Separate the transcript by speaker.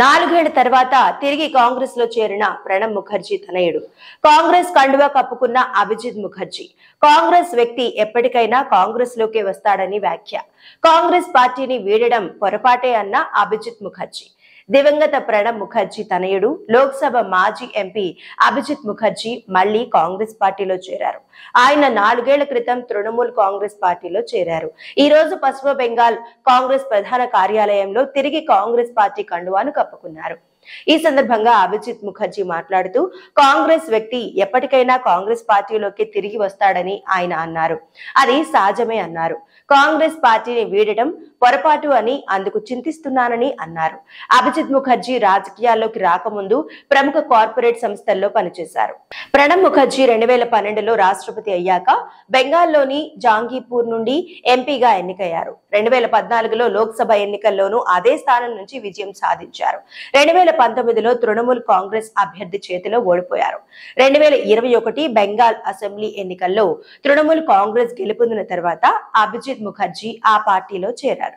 Speaker 1: నాలుగేళ్ల తర్వాత తిరిగి కాంగ్రెస్ లో చేరిన ప్రణబ్ ముఖర్జీ తనయుడు కాంగ్రెస్ కండువా కప్పుకున్న అభిజిత్ ముఖర్జీ కాంగ్రెస్ వ్యక్తి ఎప్పటికైనా కాంగ్రెస్ లోకే వస్తాడని వ్యాఖ్య. కాంగ్రెస్ పార్టీని వీడడం పొరపాటే అన్న అభిజిత్ ముఖర్జీ. దివంగత ప్రణబ్ ముఖర్జీ తనయుడు లోక్సభ మాజీ ఎంపీ అభిజిత్ ముఖర్జీ మళ్లీ కాంగ్రెస్ పార్టీలో చేరారు. ఆయన 4 ఏళ్ల క్రితం తృణమూల్ కాంగ్రెస్ పార్టీలో చేరారు. ఈ రోజు పశ్చిమ బెంగాల్ కాంగ్రెస్ ప్రధాన కార్యాలయంలో తిరిగి కాంగ్రెస్ పార్టీ కండువాను కప్పుకున్నారు. ఈ సందర్భంగా అభిజిత్ ముఖర్జీ మాట్లాడుతూ కాంగ్రెస్ వ్యక్తి ఎప్పటికైనా కాంగ్రెస్ పార్టీలోకి తిరిగి వస్తాడని ఆయన అన్నారు. అది సహజమే అన్నారు. కాంగ్రెస్ పార్టీని వీడడం పొరపాటు అని అందుకు చింతిస్తున్నానని అన్నారు. అభిజిత్ ముఖర్జీ రాజకీయాల్లోకి రాకముందు ప్రముఖ కార్పొరేట్ సంస్థల్లో పనిచేశారు. ప్రణబ్ ముఖర్జీ 2012లో రాష్ట్రపతి అయ్యాక బెంగాల్లోని జాంగీపూర్ నుండి ఎంపీగా ఎన్నికయ్యారు. 2014లో లోక్సభ ఎన్నికల్లోనూ అదే స్థానం నుంచి విజయం సాధించారు. 2019లో తృణమూల్ కాంగ్రెస్ అభ్యర్థి చేతిలో ఓడిపోయారు. 2021 బెంగాల్ అసెంబ్లీ ఎన్నికల్లో తృణమూల్ కాంగ్రెస్ గెలుపొందిన తర్వాత అభిజిత్ ముఖర్జీ ఆ పార్టీలో చేరారు.